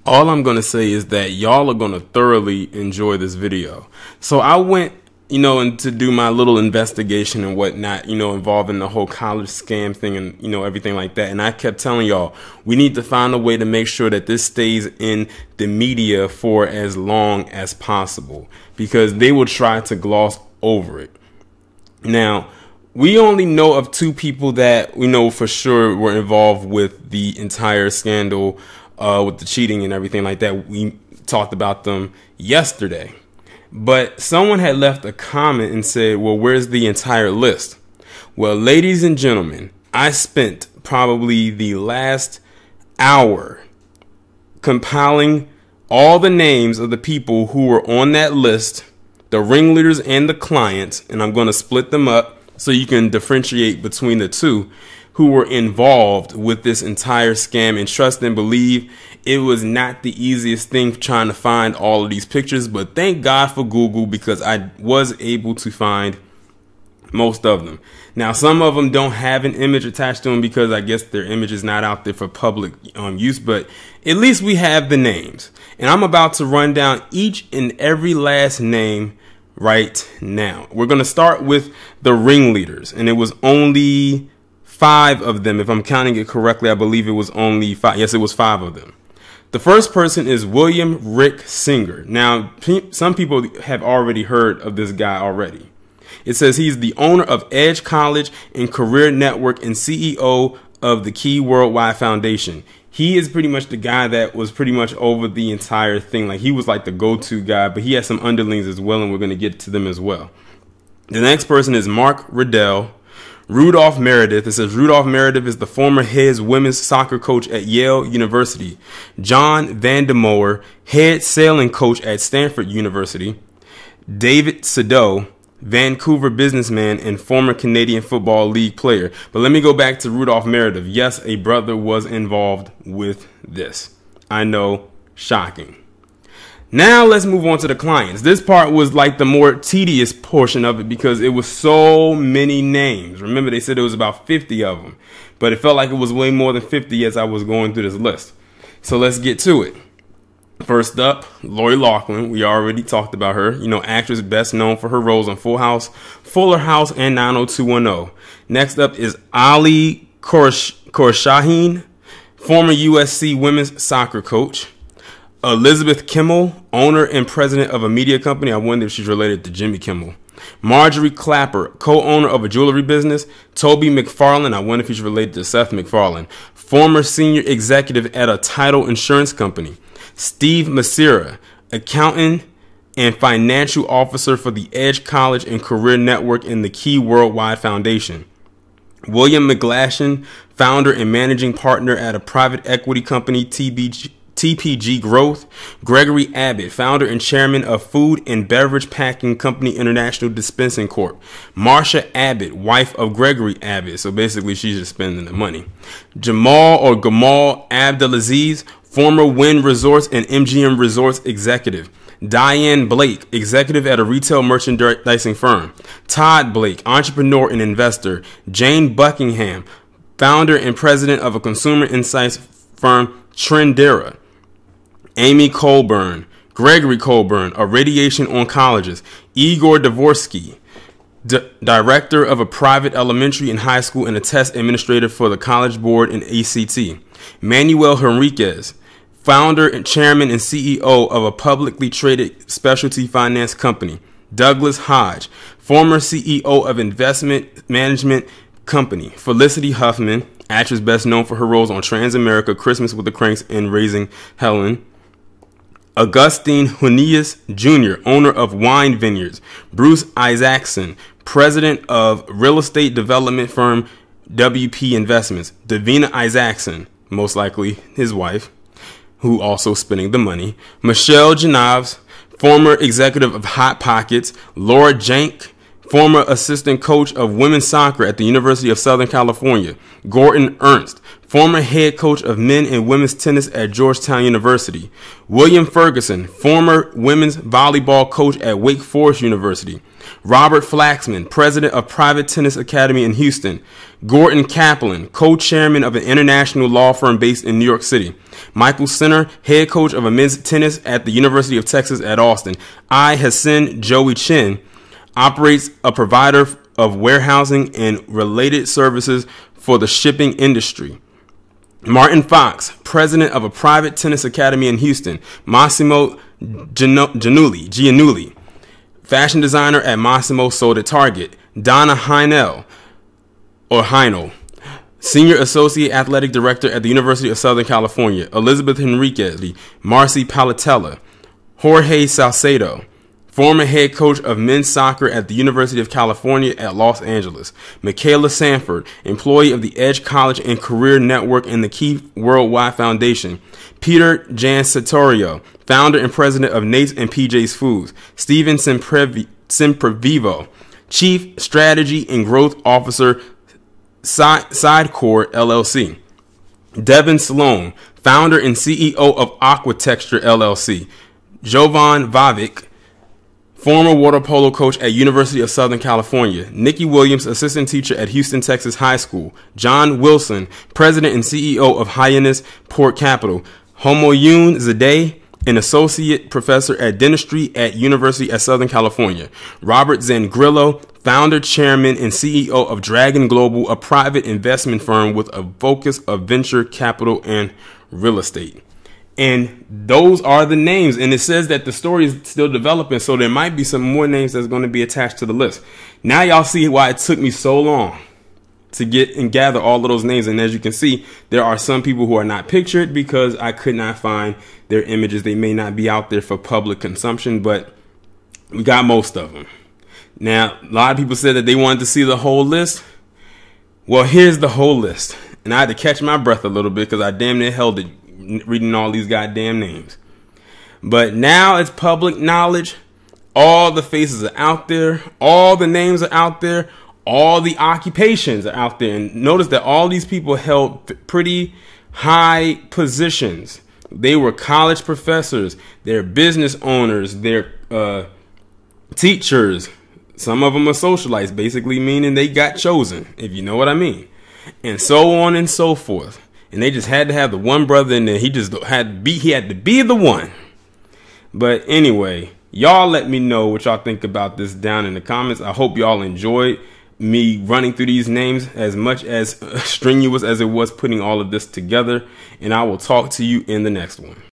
All I'm going to say is that y'all are going to thoroughly enjoy this video. So I went, and to do my little investigation and whatnot, involving the whole college scam thing and, everything like that. And I kept telling y'all, we need to find a way to make sure that this stays in the media for as long as possible, because they will try to gloss over it. Now, we only know of 2 people that we know for sure were involved with the entire scandal, with the cheating and everything like that. We talked about them yesterday. But someone had left a comment and said, well, where's the entire list? Well, ladies and gentlemen, I spent probably the last hour compiling all the names of the people who were on that list, the ringleaders and the clients, and I'm going to split them up so you can differentiate between the 2 who were involved with this entire scam. And trust and believe, it was not the easiest thing trying to find all of these pictures, but thank God for Google, because I was able to find most of them. Now, some of them don't have an image attached to them because I guess their image is not out there for public use, but at least we have the names. And I'm about to run down each and every last name right now. We're going to start with the ringleaders, and it was only 5 of them. If I'm counting it correctly, I believe it was only 5. Yes, it was 5 of them. The first person is William Rick Singer. Now, some people have already heard of this guy already. It says he's the owner of Edge College and Career Network and CEO of the Key Worldwide Foundation. He is pretty much the guy that was pretty much over the entire thing. Like, he was like the go-to guy, but he has some underlings as well, and we're going to get to them as well. The next person is Mark Riddell. Rudolph Meredith. It says Rudolph Meredith is the former head women's soccer coach at Yale University. John Vandermoer, head sailing coach at Sanford University. David Sado, Vancouver businessman and former Canadian Football League player. But let me go back to Rudolph Meredith. Yes, a brother was involved with this. I know, shocking. Now let's move on to the clients. This part was like the more tedious portion of it because it was so many names. Remember, they said it was about 50 of them, but it felt like it was way more than 50 as I was going through this list. So let's get to it. First up, Lori Loughlin. We already talked about her. Actress best known for her roles on Full House, Fuller House, and 90210. Next up is Ali Khorshaheen, former USC women's soccer coach. Elizabeth Kimmel, owner and president of a media company. I wonder if she's related to Jimmy Kimmel. Marjorie Clapper, co-owner of a jewelry business. Toby McFarlane, I wonder if he's related to Seth MacFarlane. Former senior executive at a title insurance company. Steve Masira, accountant and financial officer for the Edge College and Career Network and the Key Worldwide Foundation. William McGlashan, founder and managing partner at a private equity company, TPG Growth. Gregory Abbott, founder and chairman of Food and Beverage Packing Company International Dispensing Corp. Marcia Abbott, wife of Gregory Abbott. So basically, she's just spending the money. Gamal Abdelaziz, former Wynn Resorts and MGM Resorts executive. Diane Blake, executive at a retail merchandising firm. Todd Blake, entrepreneur and investor. Jane Buckingham, founder and president of a consumer insights firm, Trendera. Amy Colburn, Gregory Colburn, a radiation oncologist. Igor Dvorsky, director of a private elementary and high school and a test administrator for the College Board and ACT. Manuel Henriquez, founder and chairman and CEO of a publicly traded specialty finance company. Douglas Hodge, former CEO of investment management company. Felicity Huffman, actress best known for her roles on Transamerica, Christmas with the Cranks, and Raising Helen. Augustine Hunias Jr., owner of Wine Vineyards. Bruce Isaacson, president of real estate development firm WP Investments. Davina Isaacson, most likely his wife, who also spending the money. Michelle Janoves, former executive of Hot Pockets. Laura Jank, former assistant coach of women's soccer at the University of Southern California. Gordon Ernst, former head coach of men and women's tennis at Georgetown University. William Ferguson, former women's volleyball coach at Wake Forest University. Robert Flaxman, president of Private Tennis Academy in Houston. Gordon Kaplan, co-chairman of an international law firm based in New York City. Michael Sinner, head coach of a men's tennis at the University of Texas at Austin. I-Hsin Joey Chen, operates a provider of warehousing and related services for the shipping industry. Martin Fox, president of a private tennis academy in Houston. Massimo Giannulli, fashion designer at Massimo, sold at Target. Donna Heinel, senior associate athletic director at the University of Southern California. Elizabeth Henriquez, Marcia Palatella. Jorge Salcedo, former head coach of men's soccer at the University of California at Los Angeles. Mikaela Sanford, employee of the Edge College and Career Network and the Key Worldwide Foundation. Peter Jansatorio, founder and president of Nate's and PJ's Foods. Steven Semprevivo, chief strategy and growth officer, Sidecore LLC. Devin Sloan, founder and CEO of Aquatexture LLC. Jovan Vavic, former water polo coach at University of Southern California. Nikki Williams, assistant teacher at Houston, Texas High School. John Wilson, president and CEO of Hyannis Port Capital. Homoyun Zadeh, an associate professor at dentistry at University of Southern California. Robert Zangrillo, founder, chairman, and CEO of Dragon Global, a private investment firm with a focus of venture capital and real estate. And those are the names. And it says that the story is still developing, so there might be some more names that's going to be attached to the list. Now y'all see why it took me so long to get and gather all of those names. And as you can see, there are some people who are not pictured because I could not find their images. They may not be out there for public consumption, but we got most of them. Now, a lot of people said that they wanted to see the whole list. Well, here's the whole list. And I had to catch my breath a little bit because I damn near held it reading all these goddamn names. But now it's public knowledge. All the faces are out there. All the names are out there. All the occupations are out there. And notice that all these people held pretty high positions. They were college professors. They're business owners. They're teachers. Some of them are socialites, basically meaning they got chosen, if you know what I mean. And so on and so forth. And they just had to have the one brother in there. He just had to be the one. But anyway, y'all let me know what y'all think about this down in the comments. I hope y'all enjoyed me running through these names as much as strenuous as it was putting all of this together. And I will talk to you in the next one.